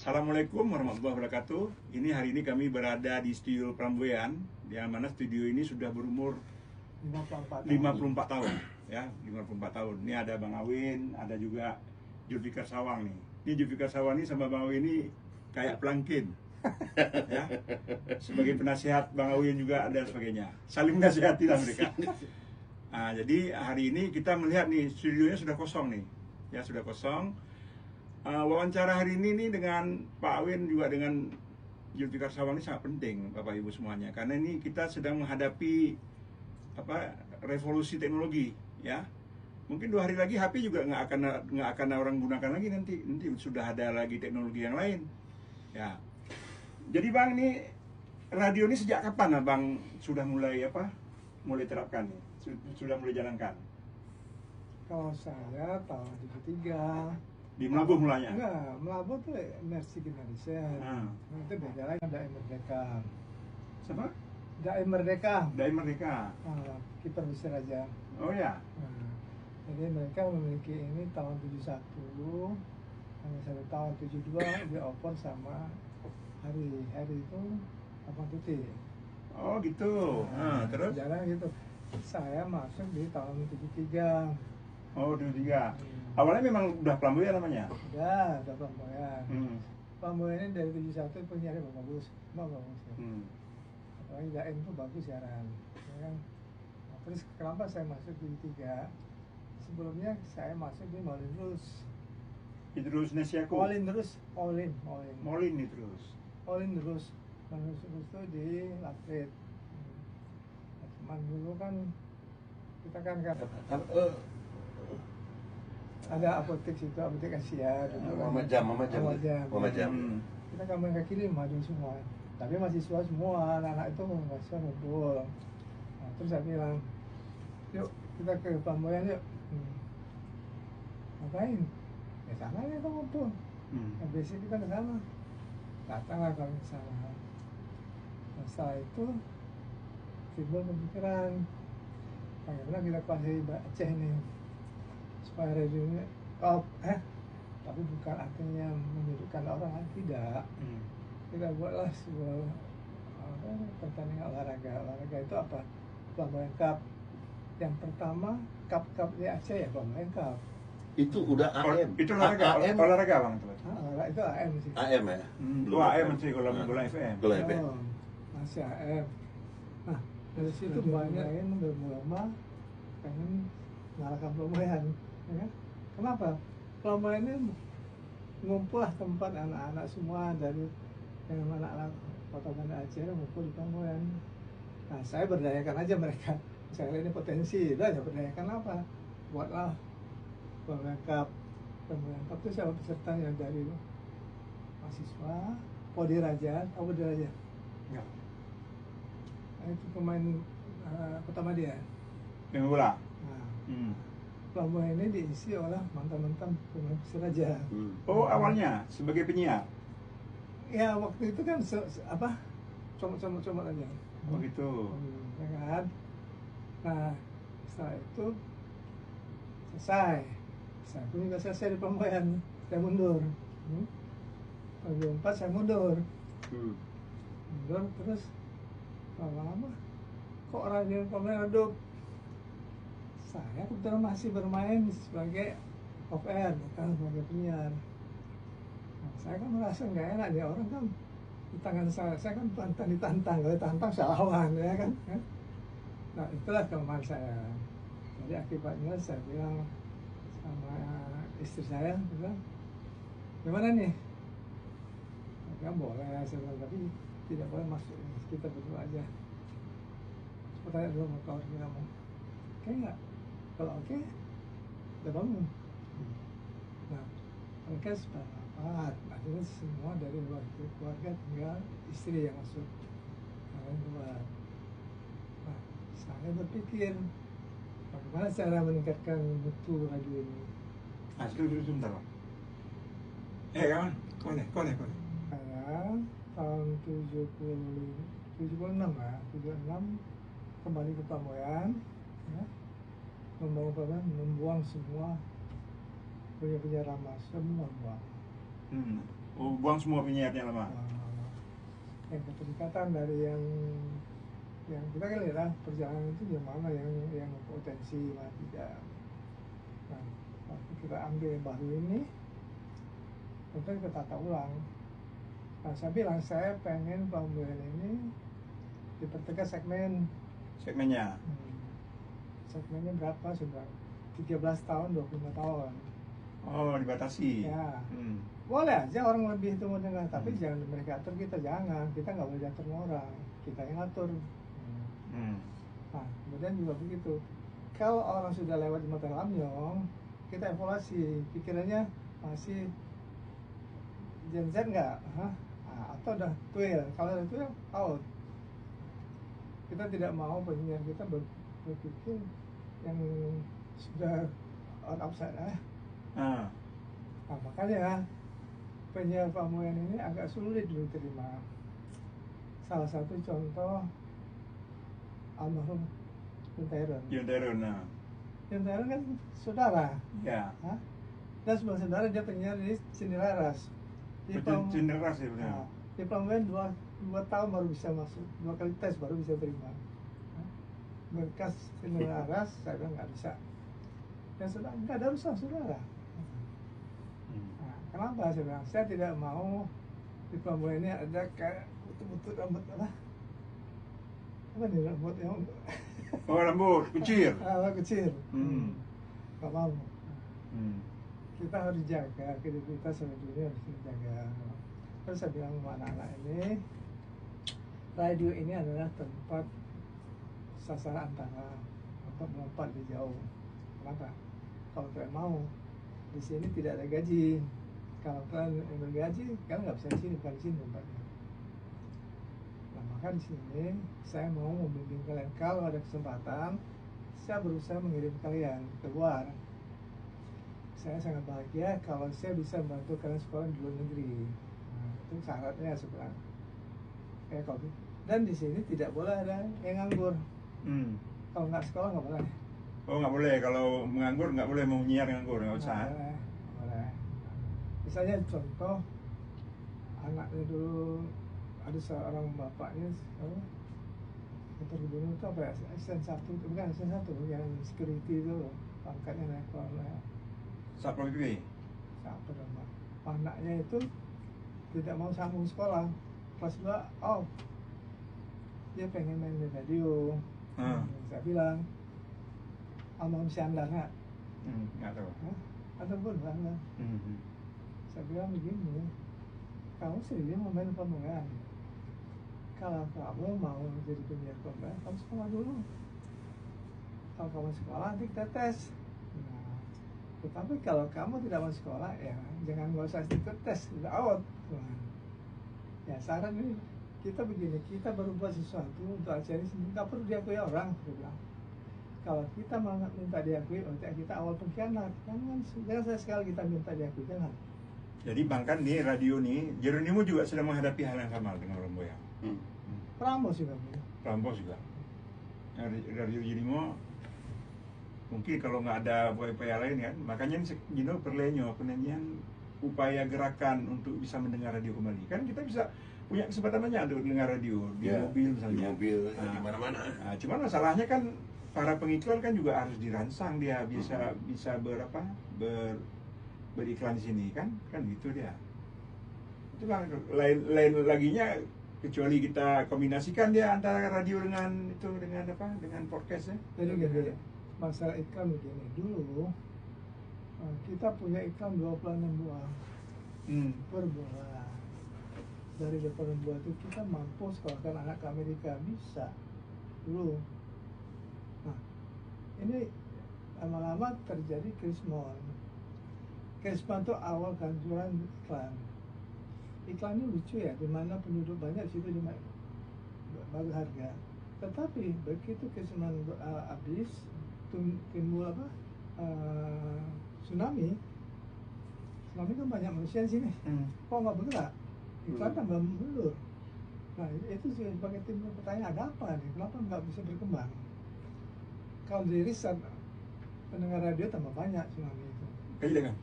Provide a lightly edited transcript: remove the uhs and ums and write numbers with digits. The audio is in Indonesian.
Assalamualaikum warahmatullahi wabarakatuh. Hari ini kami berada di studio Pramboyan, yang mana studio ini sudah berumur 54 tahun. Ya, 54 tahun. Ini ada Bang Awin, ada juga Julfikar Sawang nih. Ini Julfikar Sawang ini sama Bang Awin ini kayak pelangkin. Ya. Sebagai penasihat Bang Awin juga ada sebagainya. Saling menasihati lah mereka. Nah, jadi hari ini kita melihat nih studionya sudah kosong nih. Ya, sudah kosong. Wawancara hari ini nih dengan Pak Awin juga dengan Julfikar Sawang ini sangat penting, Bapak Ibu semuanya, karena ini kita sedang menghadapi revolusi teknologi, ya. Mungkin 2 hari lagi HP juga nggak akan orang gunakan lagi, nanti sudah ada lagi teknologi yang lain, ya. Jadi Bang, ini radio ini sejak kapan Bang sudah mulai terapkan nih, sudah mulai jalankan? Kalau saya tahun 73 di Melabuh mulanya? Enggak, Melabuh tuh Mercy Indonesia. Itu beda lagi, Daim Merdeka. Siapa? Daim Merdeka. Daim Merdeka. Kiper besar aja. Oh ya. Jadi mereka memiliki ini tahun 71, hanya 1 tahun 72 dioper sama Hari itu Abang Tuti. Oh gitu. Terus? Jalan gitu. Saya masuk di tahun 73. Oh, 73. Awalnya memang udah Pramboyan namanya? Udah Pramboyan. Pramboyan ini dari 71 penyiarnya bagus. Ya. Apalagi Daim itu bagus siaran. Ya kan? Nah, terus kenapa saya masuk di 73? Sebelumnya saya masuk di Maulin Terus. Idrus Nesiako? Maulin Terus. Maulin Terus. Maulin Terus itu di Laprit. Nah, cuman dulu kan kita kan ada apotek situ, apotek Asia dulu Muhammad Jam. Kita kampung kaki 5 dulu semua, tapi mahasiswa semua, anak-anak itu mahasiswa ngumpul. Nah, terus saya bilang, yuk kita ke Pramboyan yuk. Ngapain? Ya sana ya kita ngumpul. Nah, besok kita ke sana. Datanglah kami ke sana. Nah, setelah itu timbul pemikiran, bagaimana kita kuasai Aceh nih supaya radionya tapi bukan artinya menyudutkan orang, tidak. Kita buatlah sebuah pertandingan olahraga itu apa? Pramboyan Cup. Yang pertama cup di Aceh ya Pramboyan Cup. Itu udah AM. Itu olahraga Bang itu. Itu AM sih. AM ya. Belum AM sih kalau bola FM. Bola FM. Masih AM. Nah, dari situ banyak yang berlama pengen ngalahkan Pramboyan. Ya kan? Kenapa? Pramboyan ini ngumpul tempat anak-anak semua dari anak-anak Kota Banda Aceh ngumpul di Pramboyan. Nah, saya berdayakan aja mereka. Saya lihat ini potensi, udah ya berdayakan apa? Buatlah Pramboyan Cup. Pramboyan Cup itu siapa pesertanya dari mahasiswa, Podi Raja, tahu Podi Raja? Ya. Nah, itu pemain pertama dia. Yang bola. Nah, Pramboyan ini diisi oleh mantan-mantan pemain Persiraja. Oh, awalnya sebagai penyiar? Ya, waktu itu kan comot-comot aja. Oh gitu. Ya kan? Nah, setelah itu selesai. Saya pun juga selesai di Pramboyan. Saya mundur. 2004 saya mundur. Mundur terus lama-lama kok radio Pramboyan redup. Saya kebetulan masih bermain sebagai off air, bukan sebagai penyiar. Nah, saya kan merasa nggak enak, dia orang kan di tangan saya kan ditantang, kalau ditantang saya lawan, ya kan? Nah, itulah kelemahan saya. Jadi akibatnya saya bilang sama istri saya, bilang, gimana nih? Dia boleh, saya bilang, tapi tidak boleh masuk, kita berdua aja. Sepertinya dulu mau kau bilang, oke nggak? Kalau oke, udah bangun. Nah, mereka sepakat. Akhirnya semua dari keluarga tinggal istri yang masuk, yang keluar. Nah, saya berpikir bagaimana cara meningkatkan mutu radio ini. Sebentar. Kawan, koleh. Saya tahun 76 kembali ke Pramboyan, ya. Membuang semua punya lama semua buang. Oh, buang semua penyiarnya lama. Yang keterikatan dari yang kita kan lihat lah perjalanan itu yang mana yang potensi mana tidak. Nah, waktu kita ambil yang baru ini, tentu kita tata ulang. Nah, saya bilang saya pengen pembuatan ini dipertegas Segmennya. segmennya berapa sudah 13 tahun 25 tahun. Oh, dibatasi. Ya. Boleh aja orang lebih itu mau dengar, tapi jangan mereka atur, kita jangan. Kita nggak boleh atur orang, kita yang atur. Nah, kemudian juga begitu. Kalau orang sudah lewat di mata lamyong, kita evaluasi pikirannya masih Gen Z nggak, atau udah twil. Kalau udah twil, out. Kita tidak mau penyiar kita berpikir yang sudah out of sight. Nah, makanya penyiar Pamuyan ini agak sulit dulu terima. Salah satu contoh almarhum Yuntairun. Yuntairun kan saudara. Ya. Dan sebagai saudara dia penyiar di Cendelaras. Cendelaras ya benar. Di Pamuyan 2 tahun baru bisa masuk, 2 kali tes baru bisa terima. Berkas Cendelaras saya bilang nggak bisa. Dan saudara nggak ada urusan saudara. Kenapa saya bilang? Saya tidak mau di Pamuyan ini ada kayak butut rambut apa nih rambut yang rambut kucir. Kucir. Nggak mau. Kita harus jaga kredibilitas sama dunia, harus dijaga. Terus saya bilang sama anak-anak ini, radio ini adalah tempat sasaran antara untuk melompat di jauh. Kenapa? Kalau kalian mau, di sini tidak ada gaji. Kalau kalian yang bergaji, kalian nggak bisa di sini, bukan di sini tempatnya. Nah, maka di sini saya mau membimbing kalian. Kalau ada kesempatan, saya berusaha mengirim kalian keluar. Saya sangat bahagia kalau saya bisa membantu kalian sekolah di luar negeri. Nah, itu syaratnya sebenarnya. Kayak COVID. Dan di sini tidak boleh ada yang nganggur. Kalau nggak sekolah nggak boleh. Oh, nggak boleh. Kalau menganggur nggak boleh, mau nyiar nganggur nggak usah. Boleh. Misalnya contoh anaknya dulu ada seorang bapaknya terbunuh itu apa ya, asisten 1 itu bukan asisten 1 yang security itu pangkatnya naik kolonel. Satpol PP. Siapa nama? Anaknya itu tidak mau sambung sekolah kelas 2 dia pengen main di radio. Saya bilang almarhum si Andar nggak tahu. Andar pun Andar. Saya bilang begini, kamu sendiri mau main Pamuyan. Kalau kamu mau jadi penyiar Pamuyan, kamu sekolah dulu. Kalau kamu sekolah, nanti kita tes. Nah, tetapi kalau kamu tidak mau sekolah, ya jangan nggak usah ikut tes, udah out. Ya saran ini kita begini, kita berubah sesuatu untuk acara ini, nggak perlu diakui orang. Saya bilang, kalau kita mau minta diakui, kita awal pengkhianat. Jangan sekali kita minta diakui, jangan. Jadi bahkan nih radio nih, Jeronimo juga sedang menghadapi hal yang sama dengan Romboyang. Prambos juga. Prambos juga. Radio Jeronimo mungkin kalau nggak ada upaya lain kan, makanya perlenyo penyanyian upaya gerakan untuk bisa mendengar radio kembali. Kan kita bisa punya kesempatan banyak untuk mendengar radio di mobil misalnya. Di mobil, di mana-mana. Nah, cuman masalahnya kan para pengiklan kan juga harus dirangsang dia bisa beriklan di sini kan gitu dia. Itu lain laginya kecuali kita kombinasikan dia antara radio dengan podcast ya. Jadi gini, masalah iklan begini, dulu kita punya iklan 26 buah per bulan. Dari 26 buah itu kita mampu sekolahkan anak ke Amerika, bisa dulu. Nah, ini lama-lama terjadi krismon. Krismon itu awal kanjuran iklan. Iklan ini lucu ya, di mana penduduk banyak situ baru harga. Tetapi begitu krismon habis, timbul tsunami kan banyak manusia di sini. Kok nggak bergerak? Iklan tambah mundur. Nah itu sebagai timbul pertanyaan, ada apa nih? Kenapa nggak bisa berkembang? Kalau di riset pendengar radio tambah banyak tsunami itu. Kayak